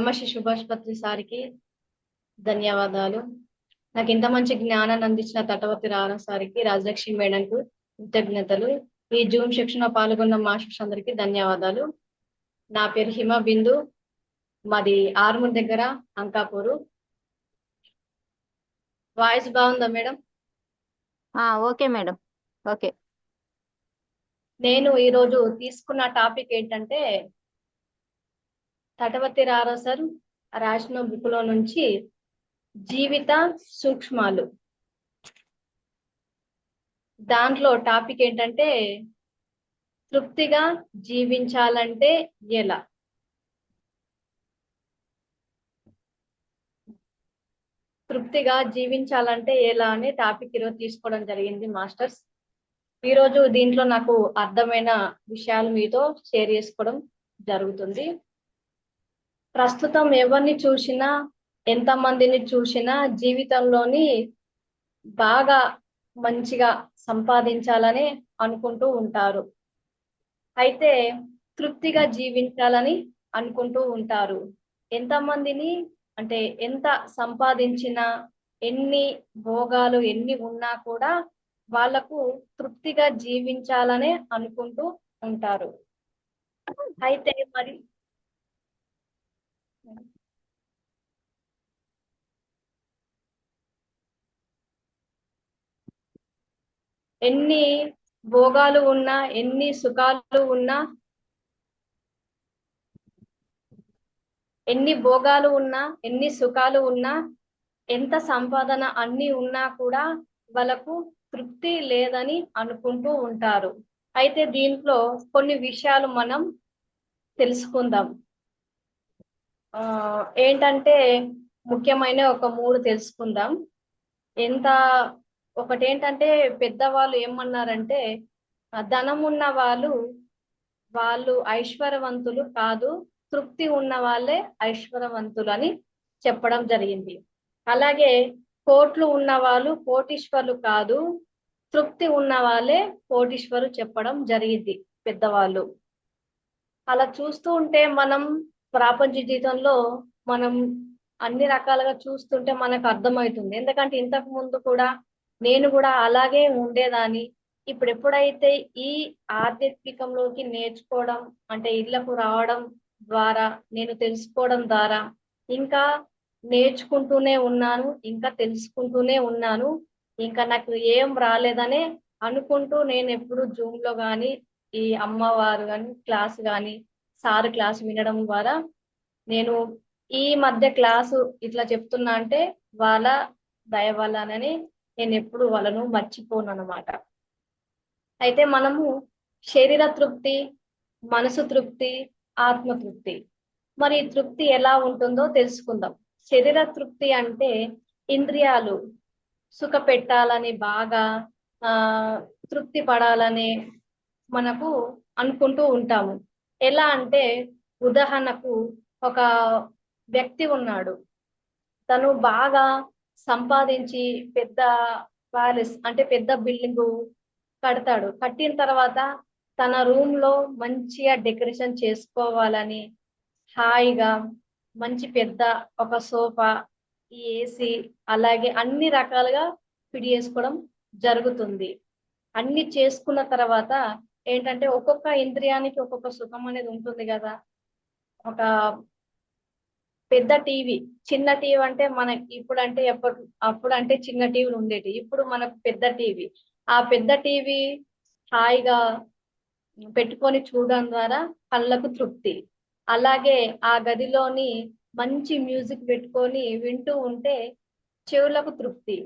బ్రహ్మశ్రీ సుభాష్పత్రి సార్కి ధన్యవాదాలు. నాకు ఇంత మంచి జ్ఞానాన్ని అందించిన తటవర్తి రారా సార్కి, రాజలక్ష్మి మేడంకు కృతజ్ఞతలు. ఈ జూమ్ శిక్షణ పాల్గొన్న మాస్టర్స్ అందరికీ ధన్యవాదాలు. నా పేరు హిమ బిందు, మాది ఆర్మూర్ దగ్గర అంకాపూరు. వాయిస్ బాగుందా మేడం? Okay madam. ఓకే. నేను ఈరోజు తీసుకున్న టాపిక్ ఏంటంటే, తటవర్తి రారా సార్ రాసిన బుక్ లో నుంచి జీవిత సూక్ష్మాలు. దాంట్లో టాపిక్ ఏంటంటే, తృప్తిగా జీవించాలంటే ఎలా? తృప్తిగా జీవించాలంటే ఎలా అనే టాపిక్ ఈరోజు తీసుకోవడం జరిగింది మాస్టర్స్. ఈరోజు దీంట్లో నాకు అర్థమైన విషయాలు మీతో షేర్ చేసుకోవడం జరుగుతుంది. ప్రస్తుతం ఎవరిని చూసినా, ఎంతమందిని చూసినా జీవితంలోని బాగా మంచిగా సంపాదించాలని అనుకుంటూ ఉంటారు. అయితే తృప్తిగా జీవించాలని అనుకుంటూ ఉంటారు. ఎంతమందిని అంటే ఎంత సంపాదించినా, ఎన్ని భోగాలు ఎన్ని ఉన్నా కూడా వాళ్ళకు తృప్తిగా జీవించాలనే అనుకుంటూ ఉంటారు. అయితే మరి ఎన్ని భోగాలు ఉన్నా, ఎన్ని సుఖాలు ఉన్నా, ఎన్ని భోగాలు ఉన్నా, ఎన్ని సుఖాలు ఉన్నా, ఎంత సంపాదన అన్ని ఉన్నా కూడా వాళ్ళకు తృప్తి లేదని అనుకుంటూ ఉంటారు. అయితే దీంట్లో కొన్ని విషయాలు మనం తెలుసుకుందాం. ఏంటంటే ముఖ్యమైన ఒక 3 తెలుసుకుందాం. ఎంత ఒకటేంటంటే పెద్దవాళ్ళు ఏమన్నారంటే, ధనం ఉన్న వాళ్ళు ఐశ్వర్యవంతులు కాదు, తృప్తి ఉన్న వాళ్ళే ఐశ్వర్యవంతులు అని చెప్పడం జరిగింది. అలాగే కోట్లు ఉన్న వాళ్ళు కోటీశ్వర్లు కాదు, తృప్తి ఉన్న వాళ్ళే కోటీశ్వరు చెప్పడం జరిగింది పెద్దవాళ్ళు. అలా చూస్తూ ఉంటే మనం ప్రపంచ జీవితంలో మనం అన్ని రకాలుగా చూస్తుంటే మనకు అర్థమవుతుంది. ఎందుకంటే ఇంతకు ముందు కూడా నేను కూడా అలాగే ఉండేదాన్ని. ఇప్పుడు ఎప్పుడైతే ఈ ఆధ్యాత్మికంలోకి నేర్చుకోవడం అంటే ఇళ్లకు రావడం ద్వారా, నేను తెలుసుకోవడం ద్వారా ఇంకా నేర్చుకుంటూనే ఉన్నాను, ఇంకా తెలుసుకుంటూనే ఉన్నాను. ఇంకా నాకు ఏం రాలేదనే అనుకుంటూ నేను ఎప్పుడు జూమ్ లో కానీ, ఈ అమ్మవారు కానీ క్లాస్ కానీ, సార్ క్లాస్ వినడం ద్వారా నేను ఈ మధ్య క్లాసు ఇట్లా చెప్తున్నా అంటే వాళ్ళ దయ వల్లనని నేను ఎప్పుడు వాళ్ళను మర్చిపోను అనమాట. అయితే మనము శరీర తృప్తి, మనసు తృప్తి, ఆత్మ తృప్తి. మరి ఈ తృప్తి ఎలా ఉంటుందో తెలుసుకుందాం. శరీర తృప్తి అంటే ఇంద్రియాలు సుఖ పెట్టాలని బాగా ఆ తృప్తి పడాలని మనకు అనుకుంటూ ఉంటాము. ఎలా అంటే ఉదాహరణకు ఒక వ్యక్తి ఉన్నాడు. తను బాగా సంపాదించి పెద్ద ప్యాలెస్ అంటే పెద్ద బిల్డింగ్ కడతాడు. కట్టిన తర్వాత తన రూమ్ లో మంచిగా డెకరేషన్ చేసుకోవాలని, హాయిగా మంచి పెద్ద ఒక సోఫా, ఈ ఏసీ, అలాగే అన్ని రకాలుగా ఫిట్ చేసుకోవడం జరుగుతుంది. అన్ని చేసుకున్న తర్వాత ఏంటంటే ఒక్కొక్క ఇంద్రియానికి ఒక్కొక్క సుఖం అనేది ఉంటుంది కదా. ఒక పెద్ద టీవీ, చిన్న టీవీ అంటే మనకి ఇప్పుడు అంటే అప్పుడు అంటే చిన్న టీవీలు ఉండేవి. ఇప్పుడు మనకు పెద్ద టీవీ. ఆ పెద్ద టీవీ హాయిగా పెట్టుకొని చూడడం ద్వారా కళ్ళకు తృప్తి. అలాగే ఆ గదిలోని మంచి మ్యూజిక్ పెట్టుకొని వింటూ ఉంటే చెవులకు తృప్తి.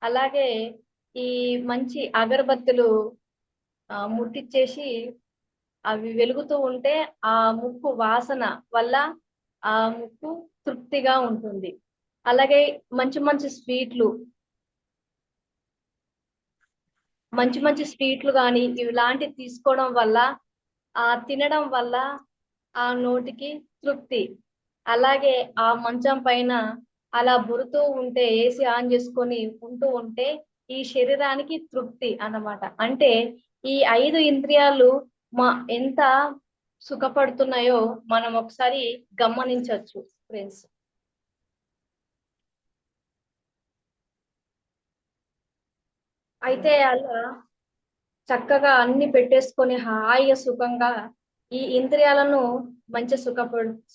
అలాగే ఈ మంచి అగరబత్తులు ముట్టించేసి అవి వెలుగుతూ ఉంటే ఆ ముక్కు వాసన వల్ల ఆ ముక్కు తృప్తిగా ఉంటుంది. అలాగే మంచి మంచి స్వీట్లు, మంచి మంచి స్వీట్లు కానీ ఇలాంటివి తీసుకోవడం వల్ల, తినడం వల్ల ఆ నోటికి తృప్తి. అలాగే ఆ మంచం పైన అలా బురుతూ ఉంటే, ఏసీ ఆన్ చేసుకొని ఉంటూ ఉంటే ఈ శరీరానికి తృప్తి అన్నమాట. అంటే ఈ 5 ఇంద్రియాలు ఎంత సుఖపడుతున్నాయో మనం ఒకసారి గమనించవచ్చు. ఫ్రెండ్స్. అయితే అలా చక్కగా అన్ని పెట్టేసుకొని హాయిగా సుఖంగా ఈ ఇంద్రియాలను మంచి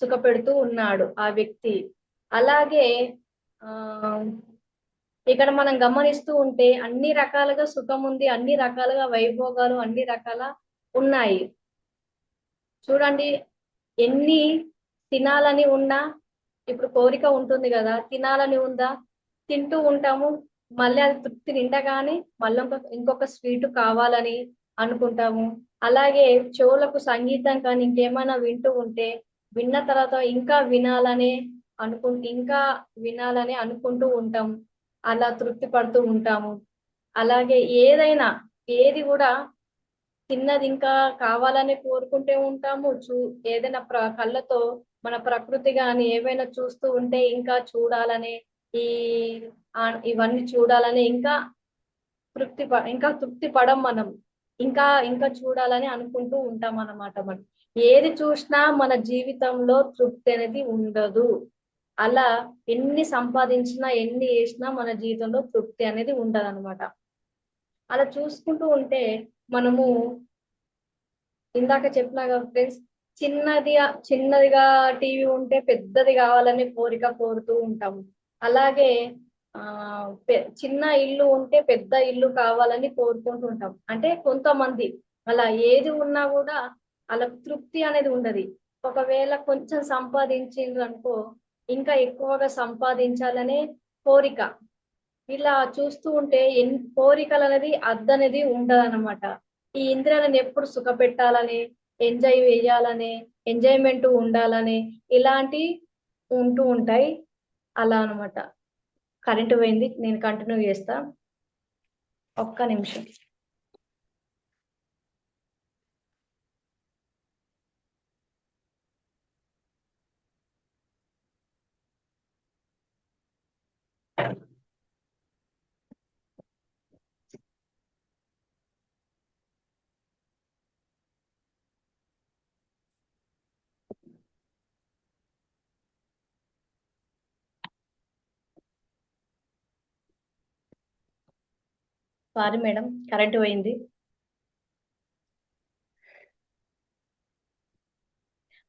సుఖపెడుతూ ఉన్నాడు ఆ వ్యక్తి. అలాగే ఆ ఇక్కడ మనం గమనిస్తూ ఉంటే అన్ని రకాలుగా సుఖం ఉంది, అన్ని రకాలుగా వైభోగాలు, అన్ని రకాల ఉన్నాయి. చూడండి, ఎన్ని తినాలని ఉన్నా ఇప్పుడు కోరిక ఉంటుంది కదా, తినాలని ఉందా, తింటూ ఉంటాము. మళ్ళీ అది తృప్తి నిండగానే మళ్ళీ ఇంకొక స్వీట్ కావాలని అనుకుంటాము. అలాగే చెవులకు సంగీతం కానీ ఇంకేమైనా వింటూ ఉంటే విన్న తర్వాత ఇంకా వినాలని అనుకుంటూ ఉంటాం. అలా తృప్తి పడుతూ ఉంటాము. అలాగే ఏది కూడా తిన్నది ఇంకా కావాలని కోరుకుంటూ ఉంటాము. ఏదైనా కళ్ళతో మన ప్రకృతి గాని ఏవైనా చూస్తూ ఉంటే ఇంకా చూడాలని, ఈ ఇవన్నీ చూడాలని ఇంకా తృప్తి పడం మనం. ఇంకా ఇంకా చూడాలని అనుకుంటూ ఉంటాం అన్నమాట. మనం ఏది చూసినా మన జీవితంలో తృప్తి అనేది ఉండదు. అలా ఎన్ని సంపాదించినా ఎన్ని చేసినా మన జీవితంలో తృప్తి అనేది ఉండదన్నమాట. అలా చూసుకుంటూ ఉంటే మనము ఇందాక చెప్పినా కదా ఫ్రెండ్స్, చిన్నదిగా టీవీ ఉంటే పెద్దది కావాలని కోరుతూ ఉంటాము. అలాగే ఆ చిన్న ఇల్లు ఉంటే పెద్ద ఇల్లు కావాలని కోరుకుంటూ ఉంటాం. అంటే కొంతమంది అలా ఏది ఉన్నా కూడా అలా తృప్తి అనేది ఉండదు. ఒకవేళ కొంచెం సంపాదించిండ్రు అనుకో, ఇంకా ఎక్కువగా సంపాదించాలనే కోరిక. ఇలా చూస్తూ ఉంటే కోరికలు అనేది అద్దనేది ఉండదన్నమాట. ఈ ఇంద్రియాలను ఎప్పుడు సుఖ పెట్టాలని, ఎంజాయ్మెంట్ ఉండాలని ఇలాంటి ఉంటూ ఉంటాయి. అలా అన్నమాట. కరెంటు పోయింది, నేను కంటిన్యూ చేస్తా. ఒక్క నిమిషం. సారీ మేడం, కరెంటు పోయింది.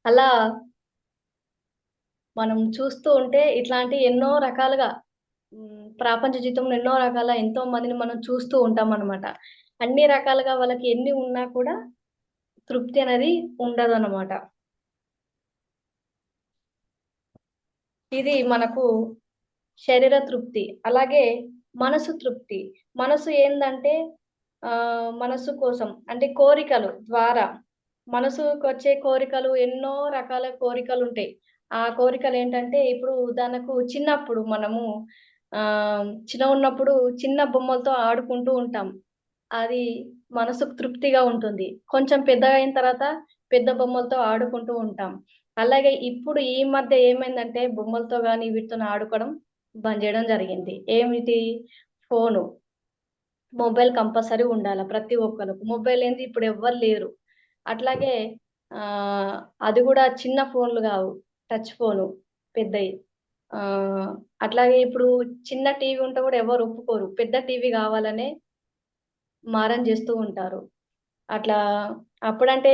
అలా మనం చూస్తూ ఉంటే ఇట్లాంటి ఎన్నో రకాలుగా ప్రాపంచ జీవితంలో ఎన్నో రకాల ఎంతో మందిని మనం చూస్తూ ఉంటాం అన్నమాట. అన్ని రకాలుగా వాళ్ళకి ఎన్ని ఉన్నా కూడా తృప్తి అనేది ఉండదు అన్నమాట. ఇది మనకు శరీర తృప్తి. అలాగే మనసు తృప్తి. మనసు ఏందంటే మనసు కోసం అంటే కోరికలు ద్వారా మనసుకు వచ్చే కోరికలు ఎన్నో రకాల కోరికలు ఉంటాయి. ఆ కోరికలు ఏంటంటే ఇప్పుడు ఉదాహరణకు చిన్నప్పుడు మనము చిన్నగున్నప్పుడు చిన్న బొమ్మలతో ఆడుకుంటూ ఉంటాం. అది మనసుకు తృప్తిగా ఉంటుంది. కొంచెం పెద్దగా అయిన తర్వాత పెద్ద బొమ్మలతో ఆడుకుంటూ ఉంటాం. అలాగే ఇప్పుడు ఈ మధ్య ఏమైందంటే బొమ్మలతో గాని వీటితోని ఆడుకోవడం బంద్ చేయడం జరిగింది. ఏమిటి? ఫోను. మొబైల్ కంపల్సరీ ఉండాల ప్రతి ఒక్కళ్ళకు. మొబైల్ లేనిది ఇప్పుడు ఎవ్వరు లేరు. అట్లాగే అది గూడా చిన్న ఫోన్‌లు గావు. టచ్ ఫోను పెద్దయి. అట్లాగే ఇప్పుడు చిన్న టీవీ ఉంటే గూడా ఎవరు ఒప్పుకోరు. పెద్ద టీవీ గావాలనే మారం జేస్తూ ఉంటారు. అట్లా అప్పుడంటే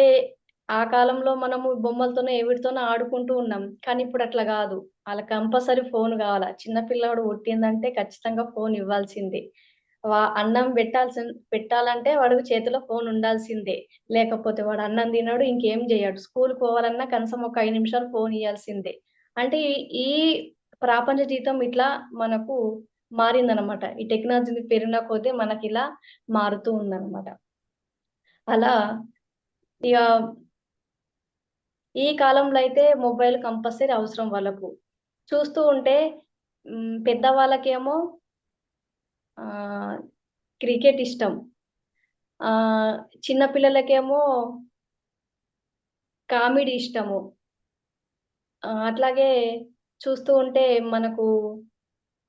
ఆ కాలంలో మనము బొమ్మలతోనే వీటితోనే ఆడుకుంటూ ఉన్నాం. కానీ ఇప్పుడు అట్లా గాదు. ఆళ్ళకి కంపల్సరీ ఫోను గావాల. చిన్న పిల్లోడు పుట్టిందంటే ఖచ్చితంగా ఫోను ఇవ్వాల్సిందే. అన్నం పెట్టాలంటే వాడికి చేతిలో ఫోను ఉండాల్సిందే. లేకపోతే వాడు అన్నం తినడు, ఇంకేం జేయడు. స్కూలుకి పోవాలన్నా కనీసం ఒక 5 నిమిషాలు ఫోను ఇయ్యాల్సిందే. అంటే ఈ ఈ ప్రాపంచ జీవితం ఇట్లా మనకు మారిందనమాట. ఈ టెక్నాలజీ పెరిగిన కొద్దీ మనకిలా మారుతూ ఉందనమాట. అలా ఇగ ఈ కాలంలో అయితే మొబైల్ కంపల్సరీ అవసరం వాళ్ళకు. చూస్తూ ఉంటే పెద్దవాళ్ళకేమో ఆహ్, క్రికెట్ ఇష్టం. ఆహ్, చిన్న పిల్లలకేమో కామెడీ ఇష్టము. అట్లాగే చూస్తూ ఉంటే మనకు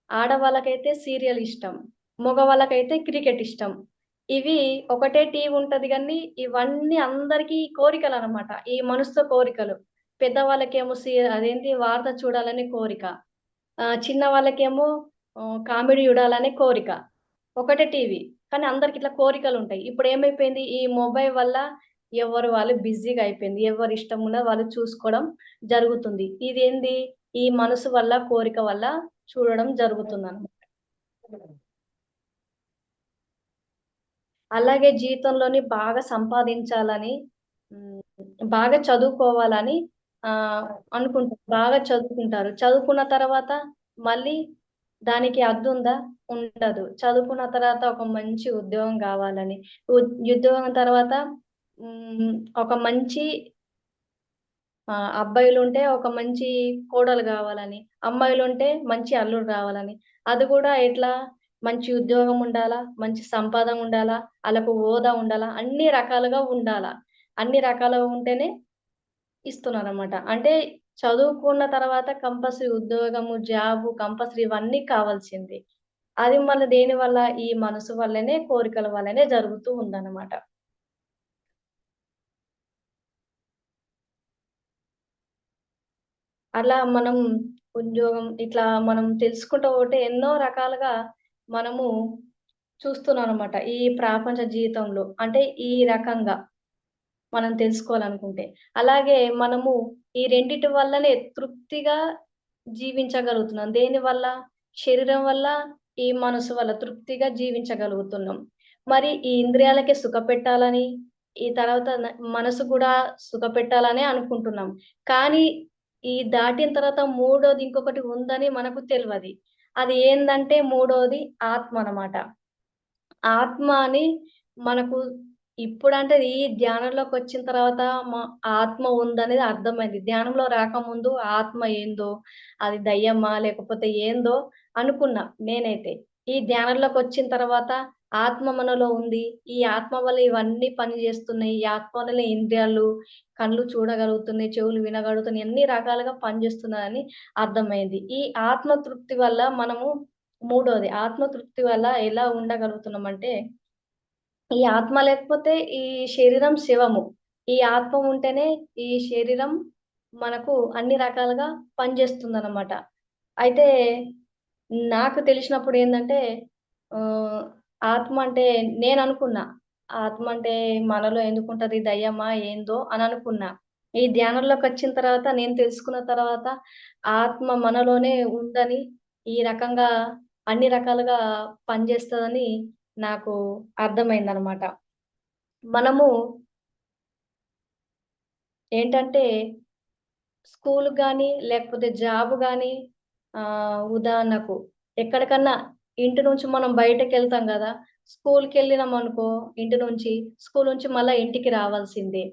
ఆడవాళ్ళకైతే సీరియల్ ఇష్టం. మగవాళ్ళకైతే క్రికెట్ ఇష్టం. ఇవి ఒకటే టీవీ ఉంటది గానీ, ఇవన్నీ అందరికీ కోరికలనమాట. ఈ మనసుతో కోరికలు. పెద్దవాళ్ళకేమో అదేంటి వార్త చూడాలని కోరిక. చిన్న వాళ్ళకేమో కామెడీ చూడాలనే కోరిక. ఒకటే టీవీ. కానీ అందరికి ఇట్లా కోరికలుంటాయి. ఇప్పుడేమైపోయింది ఈ మొబైల్ వల్ల ఎవరు వాళ్ళు బిజీగా అయిపోయింది. ఎవరి ఇష్టం ఉన్నది వాళ్ళు చూసుకోవడం జరుగుతుంది. ఇదేంది ఈ మనసు వల్ల, కోరిక వల్ల చూడడం జరుగుతుందన్నమాట. అలాగే జీవితంలోని బాగా సంపాదించాలని, బాగా చదువుకోవాలని అనుకుంటారు. బాగా చదువుకుంటారు. చదువుకున్న తర్వాత మళ్ళీ దానికి హద్దుందా? ఉండదు. చదువుకున్న తర్వాత ఒక మంచి ఉద్యోగం కావాలని, ఉద్యోగం తర్వాత హ్మ్, ఒక మంచి అబ్బాయిలుంటే ఒక మంచి కోడలు గావాలని, అమ్మాయిలుంటే మంచి అల్లుడు రావాలని. అది గూడా ఎట్లా మంచి ఉద్యోగం ఉండాలా, మంచి సంపాదన ఉండాలా, ఆళ్ళకు హోదా ఉండాలా, అన్ని రకాలుగా ఉండాలా. అన్ని రకాలుగా ఉంటేనే ఇస్తున్నారనమాట. అంటే చదువుకున్న తర్వాత కంపల్సరీ ఉద్యోగము, జాబు కంపల్సరీ ఇవన్నీ కావాల్సిందే. అది మళ్ళీ దేని వల్ల? ఈ మనసు వల్లనే, కోరికల వల్లనే జరుగుతూ ఉందన్నమాట. అలా మనం ఉద్యోగం ఇట్లా మనం తెలుసుకుంటూ పోతే ఎన్నో రకాలుగా మనము చూస్తున్నామనమాట. ఈ ప్రాపంచ జీవితంలో. అంటే ఈ రకంగా మనం తెలుసుకోవాలనుకుంటే. అలాగే మనము ఈ రెండిటి వల్లనే తృప్తిగా జీవించగలుగుతున్నాం. దేనివల్ల? శరీరం వల్ల, ఈ మనసు వల్ల తృప్తిగా జీవించగలుగుతున్నాం. మరి ఈ ఇంద్రియాలకే సుఖపెట్టాలని, ఈ తర్వాత మనసు గూడా సుఖపెట్టాలనే అనుకుంటున్నాం. కానీ ఈ దాటిన తర్వాత మూడోది ఇంకొకటి ఉందని మనకు తెల్వది. అది ఏందంటే మూడోది ఆత్మ అన్నమాట. ఆత్మ అని మనకు ఇప్పుడంటే ఈ ధ్యానంలోకొచ్చిన తర్వాత మ ఆత్మ ఉందనేది అర్థమైంది. ధ్యానంలో రాకముందు ఆత్మ ఏందో, అది దయ్యమా? లేకపోతే ఏందో అనుకున్నా నేనైతే. ఈ ధ్యానంలోకొచ్చిన తర్వాత ఆత్మ మనలో ఉంది. ఈ ఆత్మ వల్ల ఇవన్నీ పని జేస్తున్నాయి. ఈ ఆత్మ వల్లనే ఇంద్రియాలు, కళ్ళు చూడగలుగుతున్నాయి, చెవులు వినగలుగుతున్నాయి, అన్ని రకాలుగా పనిజేస్తున్నాయని అర్థమైంది. ఈ ఆత్మ తృప్తి వల్ల మనము మూడోది ఆత్మ తృప్తి వల్ల ఎలా ఉండగలుగుతున్నామంటే, ఈ ఆత్మ లేకపోతే ఈ శరీరం శవము. ఈ ఆత్మ ఉంటేనే ఈ శరీరం మనకు అన్ని రకాలుగా పనిచేస్తుందనమాట. అయితే నాకు తెలిసినప్పుడు ఏందంటే ఆహ్, ఆత్మ అంటే నేననుకున్నా. ఆత్మ అంటే మనలో ఎందుకుంటది? దయ్యమా? ఏందో అని అనుకున్నా. ఈ ధ్యానంలోకొచ్చిన తర్వాత నేను తెలుసుకున్న తర్వాత ఆత్మ మనలోనే ఉందని, ఈ రకంగా అన్ని రకాలుగా పనిచేస్తదని నాకు అర్థమైందనమాట. మనము ఏంటంటే స్కూలుకి గాని, లేకపోతే జాబ్ గాని ఉదాహరణకు ఎక్కడికన్నా ఇంటి నుంచి మనం బయటకెళ్తాం గదా! స్కూలుకెళ్ళినామనుకో ఇంటి నుంచి, స్కూలు నుంచి మళ్ళా ఇంటికి రావాల్సిందే.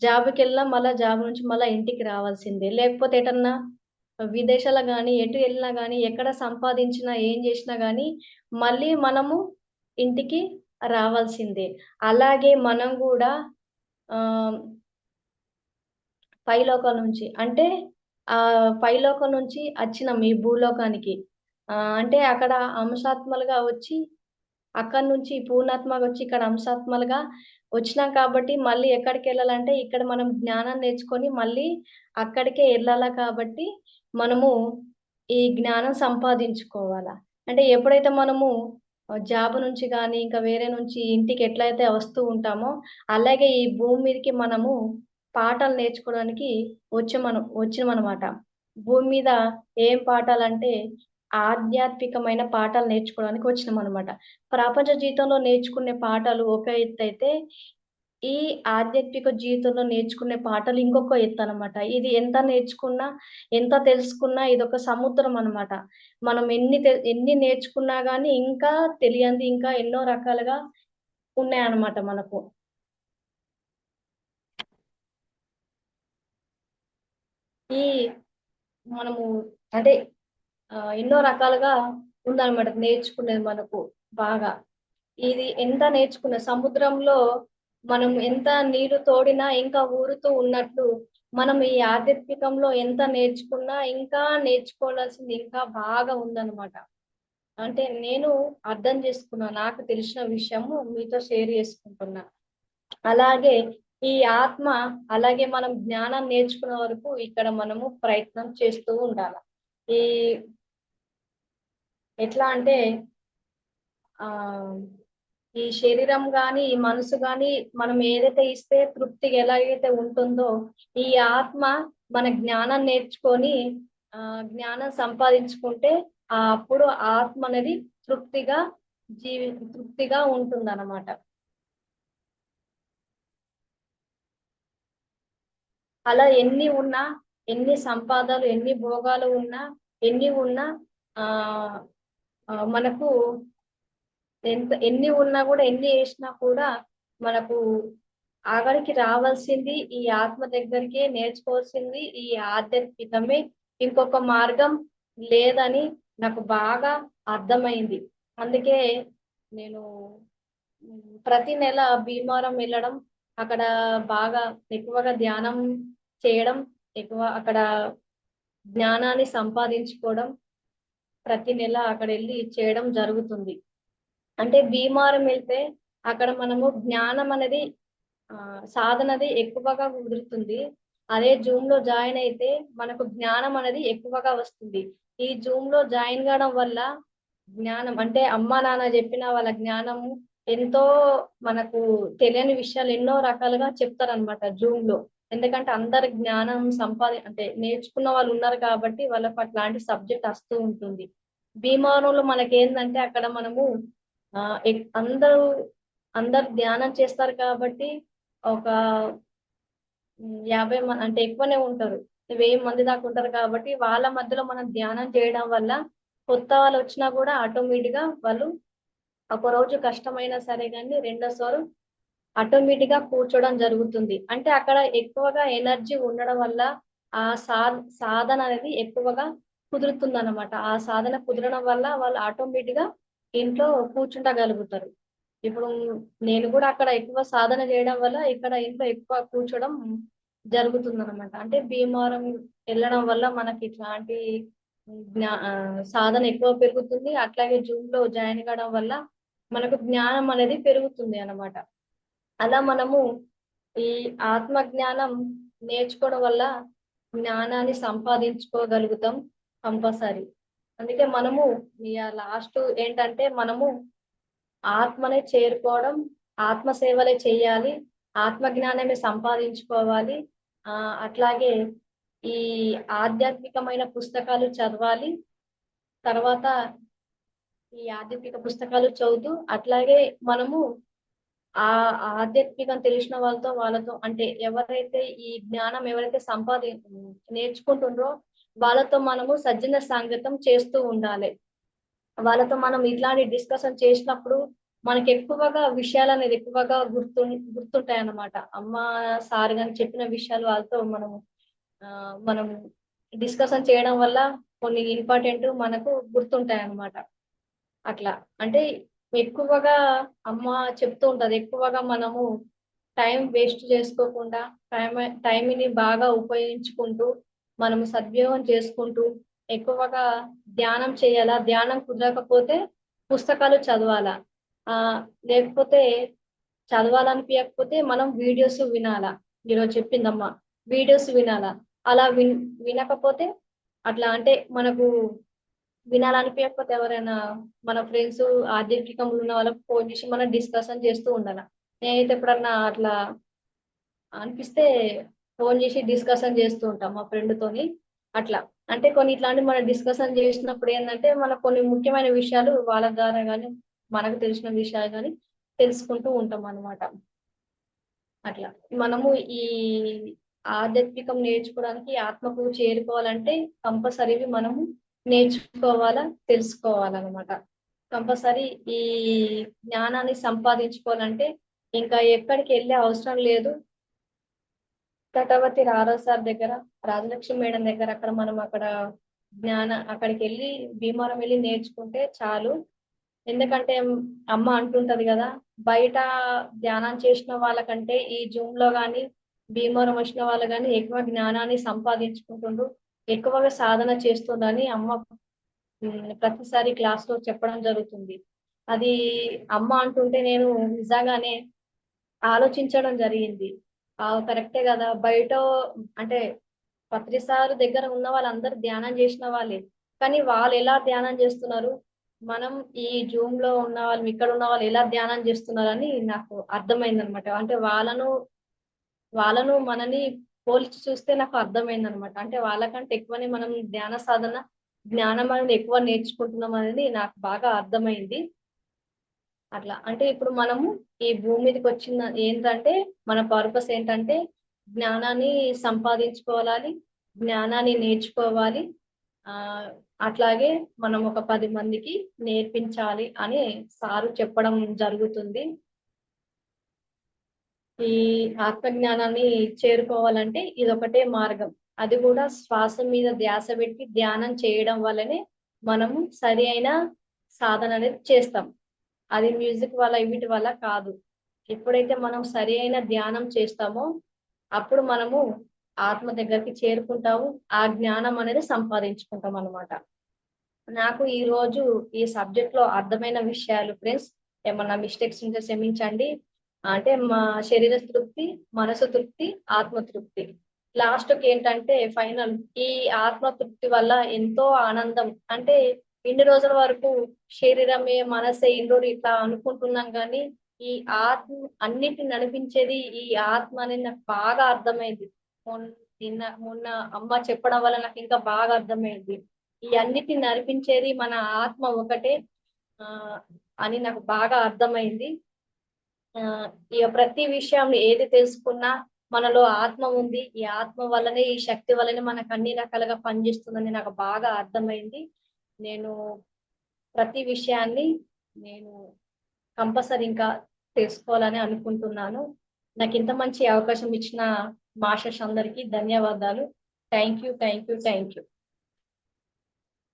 జాబ్‌కెళ్ళినా మళ్ళా జాబ్ నుంచి మళ్ళా ఇంటికి రావాల్సిందే. లేకపోతే ఎటన్నా విదేశాలకు గాని, ఎటు ఎళ్ళినా గాని, ఎక్కడ సంపాదించినా, ఏం జేసినా గాని, మళ్ళీ మనము ఇంటికి రావాల్సిందే. అలాగే మనం గూడా ఆహ్ పైలోకం నుంచి. అంటే పైలోకం నుంచి అచ్చినాం ఈ భూలోకానికి. అంటే అక్కడ అంశాత్మలుగా వచ్చి, అక్కడి నుంచి పూర్ణాత్మగా వచ్చి ఇక్కడ అంశాత్మలుగా వచ్చినాం కాబట్టి, మళ్ళీ ఎక్కడికెళ్ళాలంటే ఇక్కడ మనం జ్ఞానం నేర్చుకొని మళ్ళీ అక్కడికే ఎళ్ళాలా కాబట్టి, మనము ఈ జ్ఞానం సంపాదించుకోవాలా. అంటే ఎప్పుడైతే మనము జాబ్ నుంచి గానీ, ఇంకా వేరే నుంచి ఇంటికి ఎట్లయితే వస్తూ ఉంటామో, అలాగే ఈ భూమి మీదకి మనము పాఠాలు నేర్చుకోవడానికి వచ్చినమనమాట. భూమి మీద ఏం పాఠాలంటే, ఆధ్యాత్మికమైన పాఠాలు నేర్చుకోవడానికి వచ్చినామనమాట. ప్రపంచ జీవితంలో నేర్చుకునే పాఠాలు ఒక ఎత్తయితే, ఈ ఆధ్యాత్మిక జీవితంలో నేర్చుకునే పాఠాలు ఇంకొక ఎత్తనమాట. ఇది ఎంత నేర్చుకున్నా, ఎంత తెలుసుకున్నా ఇదొక సముద్రం అనమాట. మనం ఎన్ని నేర్చుకున్నా గానీ, ఇంకా తెలియంది ఇంకా ఎన్నో రకాలుగా ఉన్నాయన్నమాట మనకు. ఈ మనము అంటే ఎన్నో రకాలుగా ఉందనమాట నేర్చుకునేది మనకు బాగా. ఇది ఎంత నేర్చుకున్న సముద్రంలో మనం ఎంత నీరు తోడినా ఇంకా ఊరుతూ ఉన్నట్లు, మనం ఈ ఆధ్యాత్మికంలో ఎంత నేర్చుకున్నా ఇంకా నేర్చుకోవాల్సింది ఇంకా బాగా ఉందనమాట. అంటే నేను అర్థం చేసుకున్నా. నాకు తెలిసిన విషయము మీతో షేర్ చేసుకుంటున్నా. అలాగే ఈ ఆత్మ అలాగే మనం జ్ఞానం నేర్చుకునే వరకు ఇక్కడ మనము ప్రయత్నం చేస్తూ ఉండాలి. ఈ ఎట్లా అంటే ఆ ఈ శరీరం గాని ఈ మనసు గాని మనం ఏదైతే ఇస్తే తృప్తిగా ఎలాగైతే ఉంటుందో ఈ ఆత్మ మన జ్ఞానం నేర్చుకొని జ్ఞానం సంపాదించుకుంటే అప్పుడు ఆత్మ అనేది తృప్తిగా తృప్తిగా ఉంటుందన్నమాట. అలా ఎన్ని ఉన్నా, ఎన్ని సంపాదనలు, ఎన్ని భోగాలు ఉన్నా, ఎన్ని ఉన్నా ఆ మనకు ఎన్ని ఉన్నా కూడా, ఎన్ని వేసినా కూడా మనకు ఆఖరికి రావాల్సింది ఈ ఆత్మ దగ్గరికే, నేర్చుకోవాల్సింది ఈ ఆధ్యాత్మికమే. ఇంకొక మార్గం లేదని నాకు బాగా అర్థమైంది. అందుకే నేను ప్రతి నెల భీమవరం వెళ్ళడం, అక్కడ బాగా ఎక్కువగా ధ్యానం చేయడం, ఎక్కువ అక్కడ జ్ఞానాన్ని సంపాదించుకోవడం, ప్రతి నెల అక్కడ వెళ్ళి చేయడం జరుగుతుంది. అంటే భీమవరం వెళ్తే అక్కడ మనము జ్ఞానం అనేది సాధనది ఎక్కువగా కుదురుతుంది. అదే జూమ్ లో జాయిన్ అయితే మనకు జ్ఞానం అనేది ఎక్కువగా వస్తుంది. ఈ జూమ్ లో జాయిన్ కావడం వల్ల జ్ఞానం అంటే అమ్మా నాన్న చెప్పిన వాళ్ళ జ్ఞానము ఎంతో మనకు తెలియని విషయాలు ఎన్నో రకాలుగా చెప్తారనమాట జూమ్ లో. ఎందుకంటే అందరి జ్ఞానం అంటే నేర్చుకున్న వాళ్ళు ఉన్నారు కాబట్టి వాళ్ళకి అట్లాంటి సబ్జెక్ట్ వస్తూ ఉంటుంది. భీమవరంలో మనకేందంటే అక్కడ మనము అందరూ అందరు ధ్యానం చేస్తారు కాబట్టి ఒక 50 మంది అంటే ఎక్కువనే ఉంటారు. 1000 మంది దాకా ఉంటారు కాబట్టి వాళ్ళ మధ్యలో మనం ధ్యానం చేయడం వల్ల కొత్త వాళ్ళు వచ్చినా కూడా ఆటోమేటిక్ గా వాళ్ళు ఒక రోజు కష్టమైనా సరే కానీ రెండోసారి ఆటోమేటిక్ గా కూర్చోవడం జరుగుతుంది. అంటే అక్కడ ఎక్కువగా ఎనర్జీ ఉండడం వల్ల ఆ సాధన అనేది ఎక్కువగా కుదురుతుంది అనమాట. ఆ సాధన కుదరడం వల్ల వాళ్ళు ఆటోమేటిక్ గా ఇంట్లో కూర్చుంటగలుగుతారు. ఇప్పుడు నేను కూడా అక్కడ ఎక్కువ సాధన చేయడం వల్ల ఇక్కడ ఇంట్లో ఎక్కువ కూర్చోవడం జరుగుతుంది అనమాట. అంటే భీమవరం వెళ్ళడం వల్ల మనకి ఇట్లాంటి సాధన ఎక్కువ పెరుగుతుంది. అట్లాగే జూమ్ లో జాయిన్ కావడం వల్ల మనకు జ్ఞానం అనేది పెరుగుతుంది అన్నమాట. అలా మనము ఈ ఆత్మ జ్ఞానం నేర్చుకోవడం వల్ల జ్ఞానాన్ని సంపాదించుకోగలుగుతాం కంపల్సరీ. అందుకే మనము లాస్ట్ ఏంటంటే మనము ఆత్మనే చేరుకోవడం, ఆత్మ సేవలే చేయాలి, ఆత్మ జ్ఞానమే సంపాదించుకోవాలి. అట్లాగే ఈ ఆధ్యాత్మికమైన పుస్తకాలు చదవాలి. తర్వాత ఈ ఆధ్యాత్మిక పుస్తకాలు చదువుతూ అట్లాగే మనము ఆ ఆధ్యాత్మికం తెలిసిన వాళ్ళతో అంటే ఎవరైతే ఈ జ్ఞానం ఎవరైతే నేర్చుకుంటుండ్రో వాళ్ళతో మనము సజ్జన సాంగత్యం చేస్తూ ఉండాలి. వాళ్ళతో మనం ఇట్లాంటి డిస్కషన్ చేసినప్పుడు మనకి ఎక్కువగా విషయాలు అనేది ఎక్కువగా గుర్తుంటాయి అన్నమాట. అమ్మ సార్ గాని చెప్పిన విషయాలు వాళ్ళతో మనం డిస్కషన్ చేయడం వల్ల కొన్ని ఇంపార్టెంట్ మనకు గుర్తుంటాయి అన్నమాట. అట్లా అంటే ఎక్కువగా అమ్మ చెప్తూ ఉంటది. ఎక్కువగా మనము టైం వేస్ట్ చేసుకోకుండా టైంని బాగా ఉపయోగించుకుంటూ మనము సద్వినియోగం చేసుకుంటూ ఎక్కువగా ధ్యానం చేయాలా. ధ్యానం కుదరకపోతే పుస్తకాలు చదవాలా. లేకపోతే చదవాలనిపించకపోతే మనం వీడియోస్ వినాలా. ఈరోజు చెప్పిందమ్మా వీడియోస్ వినాలా. అలా వినకపోతే అట్లా అంటే మనకు వినాలనిపించకపోతే ఎవరైనా మన ఫ్రెండ్స్ ఆధ్యాత్మికంలో ఉన్న వాళ్ళకి ఫోన్ చేసి మనం డిస్కషన్ చేస్తూ ఉండాలి. నేనైతే ఎప్పుడన్నా అట్లా అనిపిస్తే ఫోన్ చేసి డిస్కషన్ చేస్తూ ఉంటాం మా ఫ్రెండ్ తోని. అట్లా అంటే కొన్ని ఇట్లాంటి మనం డిస్కషన్ చేసినప్పుడు ఏంటంటే మనకు కొన్ని ముఖ్యమైన విషయాలు వాళ్ళ ద్వారా కానీ మనకు తెలిసిన విషయాలు కానీ తెలుసుకుంటూ ఉంటాం అన్నమాట. అట్లా మనము ఈ ఆధ్యాత్మికం నేర్చుకోవడానికి ఆత్మకు చేరుకోవాలంటే కంపల్సరీవి మనము నేర్చుకోవాలా, తెలుసుకోవాలన్నమాట. కంపల్సరీ ఈ జ్ఞానాన్ని సంపాదించుకోవాలంటే ఇంకా ఎక్కడికి వెళ్ళే అవసరం లేదు. తటవర్తి రారో సార్ దగ్గర, రాజలక్ష్మి మేడం దగ్గర అక్కడ మనం అక్కడికి వెళ్ళి భీమవరం వెళ్ళి నేర్చుకుంటే చాలు. ఎందుకంటే అమ్మ అంటుంటది కదా, బయట ధ్యానం చేసిన వాళ్ళకంటే ఈ జూమ్ లో గాని భీమవరం వచ్చిన వాళ్ళు కానీ ఎక్కువ జ్ఞానాన్ని సంపాదించుకుంటుండ్రు, ఎక్కువగా సాధన చేస్తుందని అమ్మ ప్రతిసారి క్లాస్ లో చెప్పడం జరుగుతుంది. అది అమ్మ అంటుంటే నేను నిజంగానే ఆలోచించడం జరిగింది. కరెక్టే కదా. బయట అంటే పత్రిసారు దగ్గర ఉన్న వాళ్ళందరూ ధ్యానం చేసిన వాళ్ళే. కానీ వాళ్ళు ఎలా ధ్యానం చేస్తున్నారు, మనం ఈ జూమ్ లో ఉన్న వాళ్ళు, ఇక్కడ ఉన్న వాళ్ళు ఎలా ధ్యానం చేస్తున్నారని నాకు అర్థమైంది అనమాట. అంటే వాళ్ళను మనని పోల్చి చూస్తే నాకు అర్థమైంది అనమాట. అంటే వాళ్ళకంటే ఎక్కువనే మనం ధ్యాన సాధన, జ్ఞానం అనేది ఎక్కువ నేర్చుకుంటున్నాం అనేది నాకు బాగా అర్థమైంది. అట్లా అంటే ఇప్పుడు మనము ఈ భూమి మీదకి వచ్చిన ఏంటంటే, మన పర్పస్ ఏంటంటే జ్ఞానాన్ని సంపాదించుకోవాలి, జ్ఞానాన్ని నేర్చుకోవాలి. ఆ అట్లాగే మనం ఒక 10 మందికి నేర్పించాలి అని సారు చెప్పడం జరుగుతుంది. ఈ ఆత్మజ్ఞానాన్ని చేరుకోవాలంటే ఇదొకటే మార్గం. అది కూడా శ్వాస మీద ధ్యాస పెట్టి ధ్యానం చేయడం వల్లనే మనము సరి అయిన సాధన అనేది చేస్తాం. అది మ్యూజిక్ వల్ల వీటి వల్ల కాదు. ఎప్పుడైతే మనం సరి అయిన ధ్యానం చేస్తామో అప్పుడు మనము ఆత్మ దగ్గరికి చేరుకుంటాము. ఆ జ్ఞానం అనేది సంపాదించుకుంటాం అన్నమాట. నాకు ఈ రోజు ఈ సబ్జెక్ట్ లో అర్థమైన విషయాలు ఫ్రెండ్స్, ఏమన్నా మిస్టేక్స్ ఉంటే క్షమించండి. అంటే మా శరీర తృప్తి, మనసు తృప్తి, ఆత్మ తృప్తి. లాస్ట్ కి ఏంటంటే ఫైనల్ ఈ ఆత్మ తృప్తి వల్ల ఎంతో ఆనందం. అంటే ఇన్ని రోజుల వరకు శరీరమే మనసే ఇంద్రుడు ఇట్లా అనుకుంటున్నాం కానీ ఈ ఆత్మ అన్నిటిని నడిపించేది ఈ ఆత్మ అనేది నాకు బాగా అర్థమైంది. మొన్న అమ్మ చెప్పడం వల్ల నాకు ఇంకా బాగా అర్థమైంది. ఈ అన్నిటిని నడిపించేది మన ఆత్మ ఒకటే ఆ అని నాకు బాగా అర్థమైంది. ఆ ఇక ప్రతి విషయం ఏది తెలుసుకున్నా మనలో ఆత్మ ఉంది. ఈ ఆత్మ వల్లనే, ఈ శక్తి వల్లనే మనకు అన్ని రకాలుగా పనిచేస్తుందని నాకు బాగా అర్థమైంది. నేను ప్రతి విషయాన్ని నేను కంపల్సరీ ఇంకా తెలుసుకోవాలని అనుకుంటున్నాను. నాకు ఇంత మంచి అవకాశం ఇచ్చిన మాస్టర్స్ అందరికీ ధన్యవాదాలు. Thank you.